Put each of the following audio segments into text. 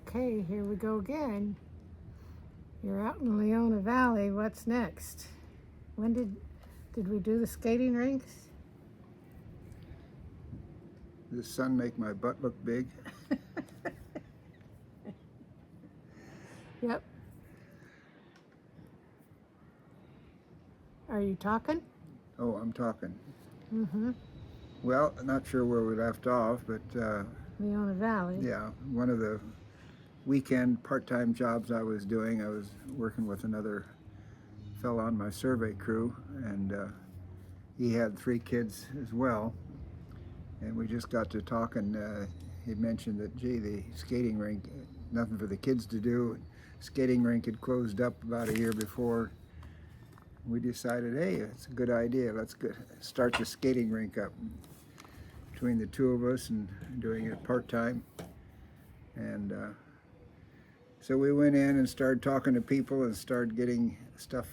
Okay, here we go again. You're out in Leona Valley. What's next? When did we do the skating rinks? Does the sun make my butt look big? Yep. Are you talking? Oh, I'm talking. Mm-hmm. Well, not sure where we left off, but Leona Valley. yeah, one of the weekend part-time jobs I was doing, I was working with another fellow on my survey crew, and he had 3 kids as well, and we just got to talking. He mentioned that, gee, the skating rink, nothing for the kids to do. Skating rink had closed up about a year before. We decided, hey, it's a good idea. Let's start the skating rink up between the 2 of us and doing it part-time. And so we went in and started talking to people and started getting stuff,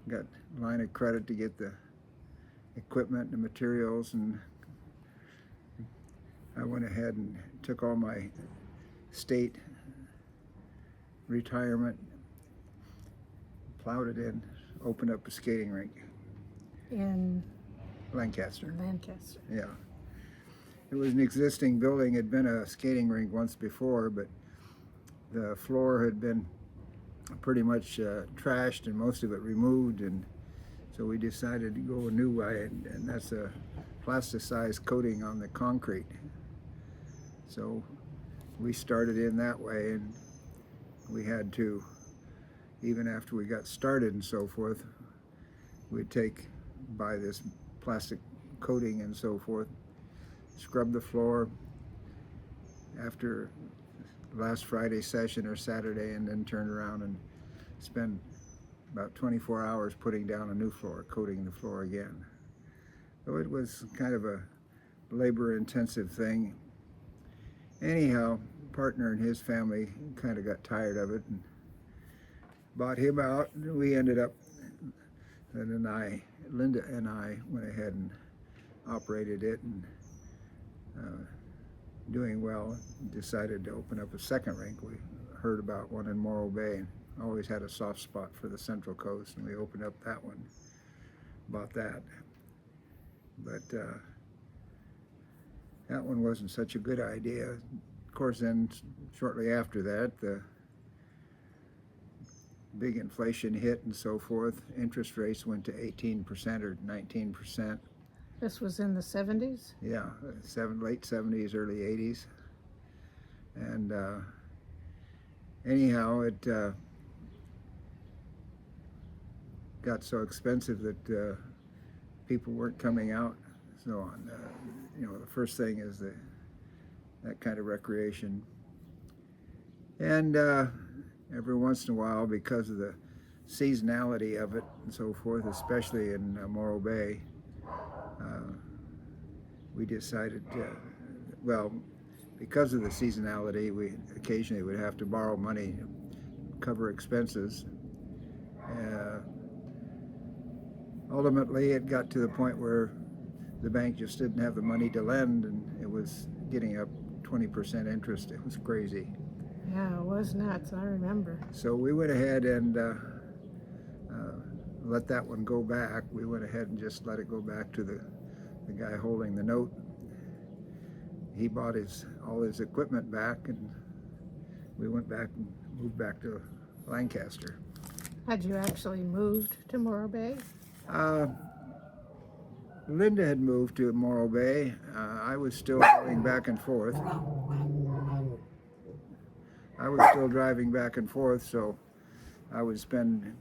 got a line of credit to get the equipment and the materials, and I went ahead and took all my state retirement, plowed it in, opened up a skating rink. In Lancaster. Lancaster. Yeah. It was an existing building. It had been a skating rink once before, but the floor had been pretty much trashed and most of it removed, and so we decided to go a new way, and that's a plasticized coating on the concrete. So we started in that way, and we had to, even after we got started and so forth, we'd buy this plastic coating and so forth, scrub the floor after last Friday session or Saturday, and then turn around and spend about 24 hours putting down a new floor, coating the floor again. So it was kind of a labor-intensive thing. Anyhow, partner and his family kind of got tired of it and bought him out, and we ended up, and then Linda and I went ahead and operated it, and doing well, decided to open up a second rink. We heard about one in Morro Bay and always had a soft spot for the Central Coast, and we opened up that one, bought that. But that one wasn't such a good idea. Of course, then shortly after that, the big inflation hit and so forth. Interest rates went to 18% or 19%. This was in the 70s? Yeah, late 70s, early 80s. And anyhow, it got so expensive that people weren't coming out. So on, the first thing is that kind of recreation. And every once in a while, because of the seasonality of it and so forth, especially in Morro Bay, we decided, well, because of the seasonality, we occasionally would have to borrow money to cover expenses. Ultimately, it got to the point where the bank just didn't have the money to lend, and it was getting up 20% interest. It was crazy. Yeah, it was nuts, I remember. So we went ahead and let that one go back. We went ahead and just let it go back to the guy holding the note. He bought all his equipment back, and we went back and moved back to Lancaster. Had you actually moved to Morro Bay? Linda had moved to Morro Bay. I was still going back and forth. I was still driving back and forth, so I would spend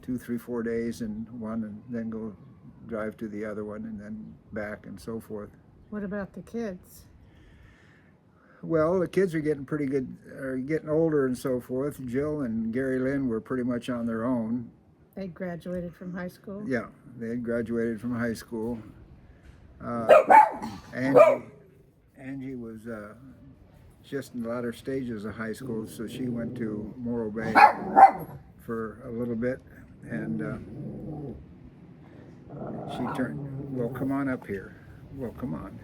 2, 3, 4 days in one and then go drive to the other one and then back and so forth. What about the kids? Well, the kids are getting pretty good, are getting older and so forth. Jill and Gerry Lynn were pretty much on their own. They graduated from high school? Yeah, they had graduated from high school. Angie was just in the latter stages of high school, so she went to Morro Bay for a little bit, and she turned, well, come on up here. Well, come on.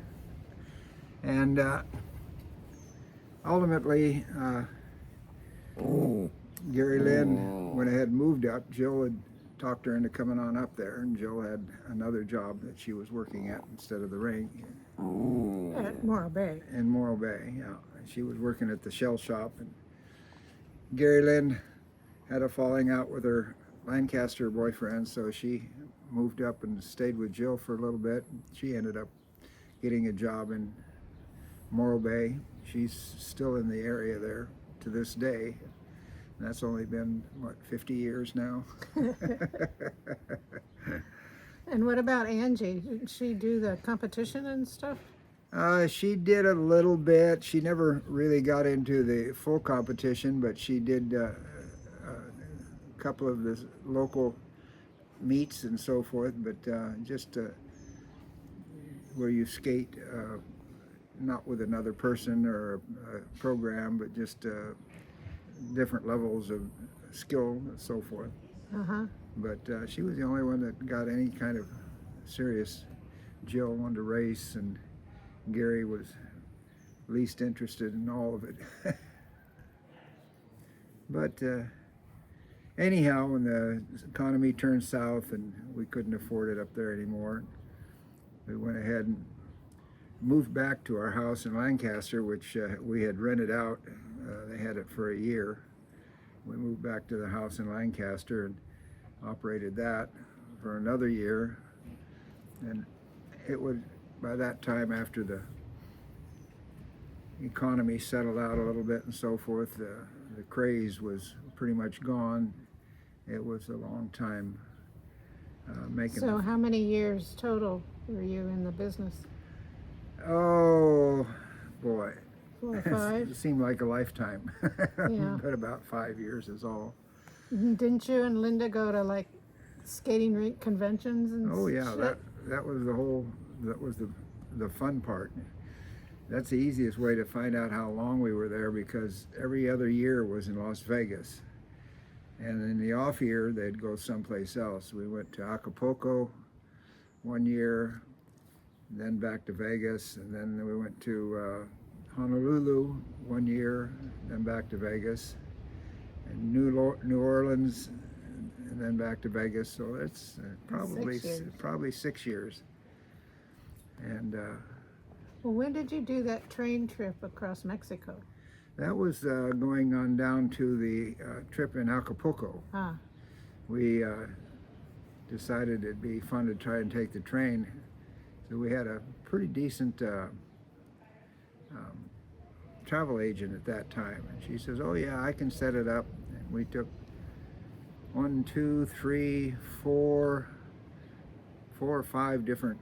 And ultimately, Gerry Lynn went ahead and moved up. Jill had talked her into coming on up there, and Jill had another job that she was working at instead of the rink. At Morro Bay. In Morro Bay, yeah. She was working at the shell shop, and Gerry Lynn had a falling out with her Lancaster boyfriend, so she moved up and stayed with Jill for a little bit. She ended up getting a job in Morro Bay. She's still in the area there to this day. That's only been, what, 50 years now? And what about Angie? Didn't she do the competition and stuff? She did a little bit. She never really got into the full competition, but she did a couple of the local meets and so forth, but just where you skate not with another person or a program, but just different levels of skill and so forth. Uh-huh. But she was the only one that got any kind of serious. Jill wanted to race, and Gerry was least interested in all of it. But anyhow, when the economy turned south and we couldn't afford it up there anymore, we went ahead and moved back to our house in Lancaster, which we had rented out. They had it for a year. We moved back to the house in Lancaster and operated that for another year. And it would, by that time, after the economy settled out a little bit and so forth, the craze was pretty much gone. It was a long time making. So how many years total were you in the business? Oh, boy. 4 or 5? It seemed like a lifetime. Yeah. But about 5 years is all. Didn't you and Linda go to like skating rink conventions and Oh yeah, shit? that was the fun part. That's the easiest way to find out how long we were there, because every other year was in Las Vegas. And in the off year, they'd go someplace else. We went to Acapulco one year, then back to Vegas, and then we went to Honolulu one year, then back to Vegas, and New Orleans, and then back to Vegas. So it's probably 6 years. And Well, when did you do that train trip across Mexico? that was going on down to the trip in Acapulco. Ah, We decided it'd be fun to try and take the train. So we had a pretty decent travel agent at that time, and she says, "Oh yeah, I can set it up." And we took 1, 2, 3, 4 or 5 different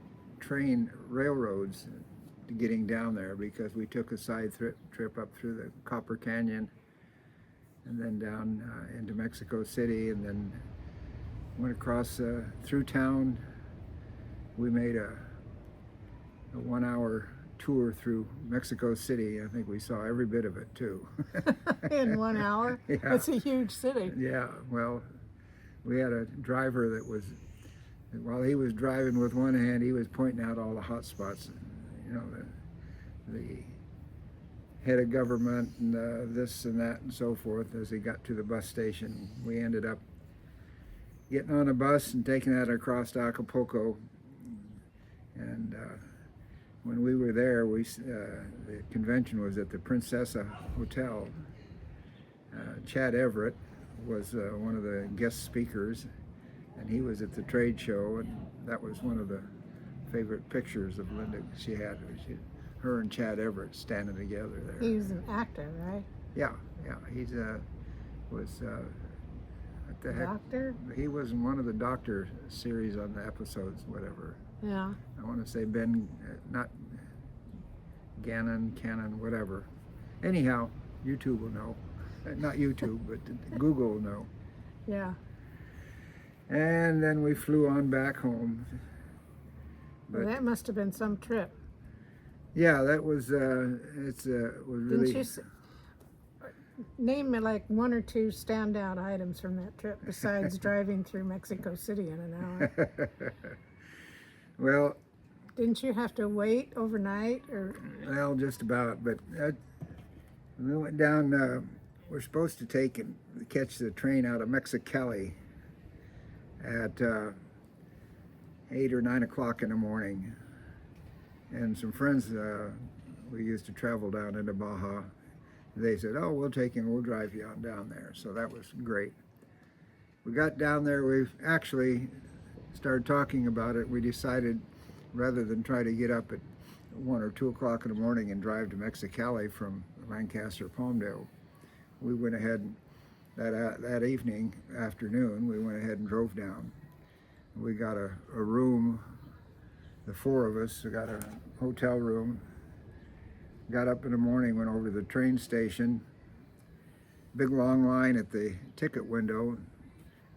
railroads to getting down there, because we took a side trip up through the Copper Canyon and then down into Mexico City, and then went across through town. We made a 1-hour tour through Mexico City. I think we saw every bit of it too. in 1 hour? Yeah. That's a huge city. Yeah, well, we had a driver that was, while he was driving with one hand, he was pointing out all the hot spots. You know, the head of government and this and that and so forth. As he got to the bus station, we ended up getting on a bus and taking that across to Acapulco. And when we were there, the convention was at the Princesa Hotel. Chad Everett was one of the guest speakers, and he was at the trade show, and that was one of the favorite pictures of Linda she had. Her and Chad Everett standing together there. He was an actor, right? Yeah, he's was what the heck? Doctor? He was in one of the Doctor series on the episodes, whatever. Yeah. I want to say Ben, not Cannon, whatever. Anyhow, YouTube will know. Not YouTube, but Google will know. Yeah. And then we flew on back home. Well, that must have been some trip. Yeah, that was was really. Didn't you name me like 1 or 2 standout items from that trip besides driving through Mexico City in an hour? Well, Didn't you have to wait overnight or? well, just about. But We went down, we're supposed to catch the train out of Mexicali at 8 or 9 o'clock in the morning. And some friends we used to travel down into Baja, they said, oh, we'll take you and we'll drive you on down there. So that was great. We got down there, we actually started talking about it. We decided rather than try to get up at 1 or 2 o'clock in the morning and drive to Mexicali from Lancaster, Palmdale, we went ahead that afternoon, we went ahead and drove down. We got a room, the four of us, we got a hotel room, got up in the morning, went over to the train station, big long line at the ticket window.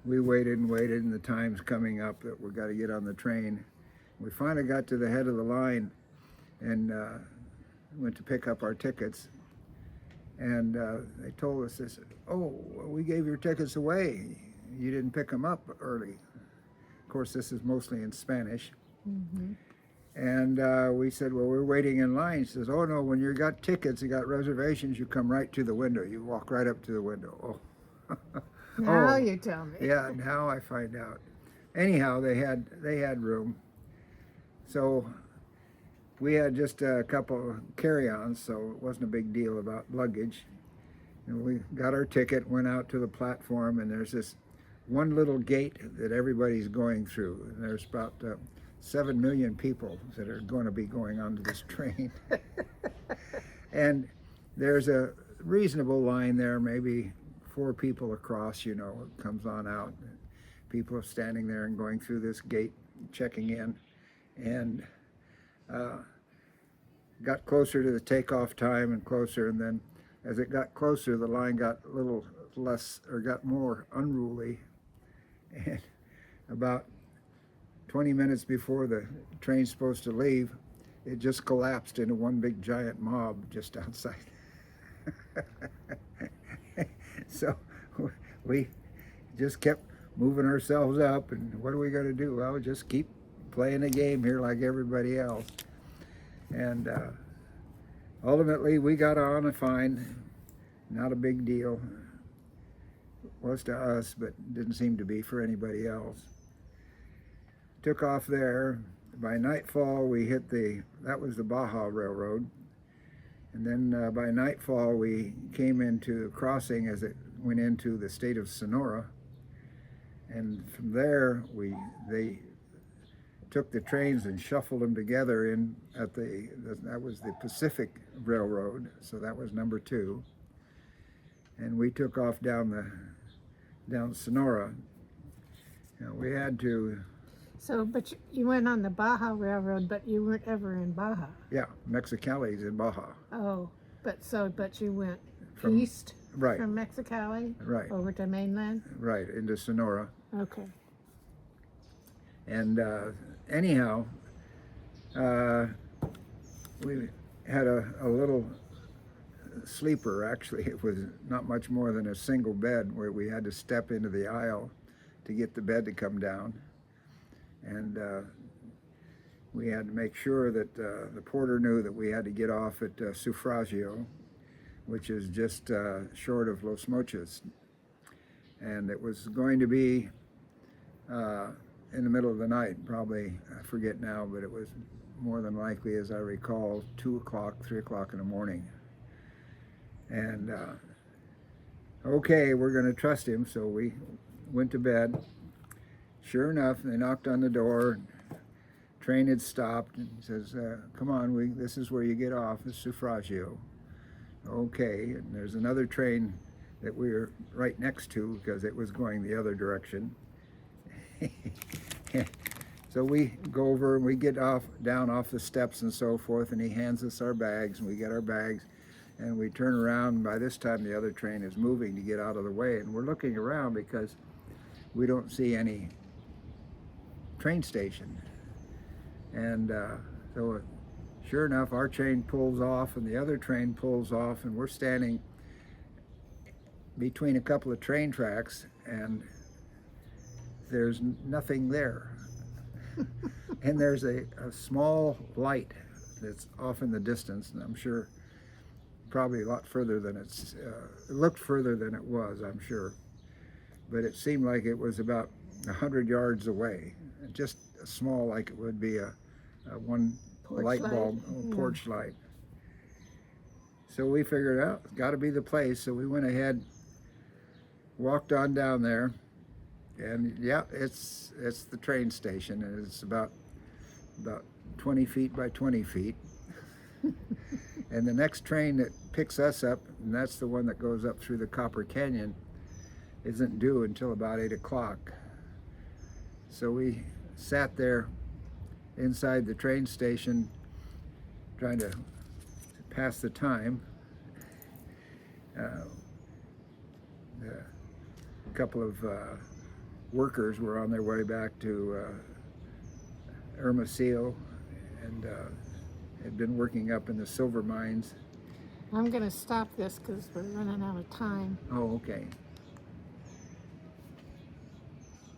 We waited and waited, and the time's coming up that we got to get on the train. We finally got to the head of the line and went to pick up our tickets. And they told us, this, oh, we gave your tickets away. You didn't pick them up early. Of course, this is mostly in Spanish. Mm-hmm. And we said, well, we're waiting in line. He says, oh, no, when you got tickets, you got reservations, you come right to the window. You walk right up to the window. Oh. Now Oh, you tell me. yeah, now I find out. Anyhow, they had room. So we had just a couple of carry-ons, so it wasn't a big deal about luggage. And we got our ticket, went out to the platform, and there's this one little gate that everybody's going through. And there's about 7 million people that are going to be going onto this train. And there's a reasonable line there, maybe 4 people across, it comes on out. People are standing there and going through this gate, checking in. And got closer to the takeoff time and closer, and then as it got closer, the line got a little less, or got more unruly. And about 20 minutes before the train's supposed to leave, it just collapsed into one big giant mob just outside. So we just kept moving ourselves up, and what are we going to do? Well, just keep playing the game here like everybody else. And ultimately, we got on fine. Not a big deal. Was to us, but didn't seem to be for anybody else. Took off there. By nightfall, we hit that was the Baja Railroad. And then by nightfall, we came into crossing as it went into the state of Sonora. And from there, they took the trains and shuffled them together in at that was the Pacific Railroad, so that was number 2. And we took off down Sonora. We had to. So, but you went on the Baja Railroad, but you weren't ever in Baja. Yeah, Mexicali's in Baja. Oh, but you went east right from Mexicali, right over to mainland. Right into Sonora. Okay. And anyhow, we had a little sleeper. Actually, it was not much more than a single bed where we had to step into the aisle to get the bed to come down. And we had to make sure that the porter knew that we had to get off at Sufragio, which is just short of Los Mochis. And it was going to be in the middle of the night, probably, I forget now, but it was more than likely, as I recall, 2 o'clock, 3 o'clock in the morning. And okay, we're going to trust him, so we went to bed. Sure enough, they knocked on the door. Train had stopped, and he says, come on, this is where you get off, it's Sufragio. Okay, and there's another train that we were right next to because it was going the other direction. So we go over and we get down off the steps and so forth, and he hands us our bags, and we get our bags, and we turn around, and by this time the other train is moving to get out of the way, and we're looking around because we don't see any train station. And so sure enough, our train pulls off and the other train pulls off, and we're standing between a couple of train tracks, and there's nothing there. And there's a small light that's off in the distance, and I'm sure probably a lot further than it looked further than it was, I'm sure. But it seemed like it was about 100 yards away, just small, like it would be a one Porch light light. bulb, Yeah. porch light. So we figured out, it's got to be the place. So we went ahead, walked on down there, and yeah, it's the train station, and it's about 20 feet by 20 feet. And the next train that picks us up, and that's the one that goes up through the Copper Canyon, isn't due until about 8 o'clock. So we sat there inside the train station trying to pass the time. A couple of workers were on their way back to Hermosillo, and had been working up in the silver mines. I'm going to stop this because we're running out of time. Oh, okay.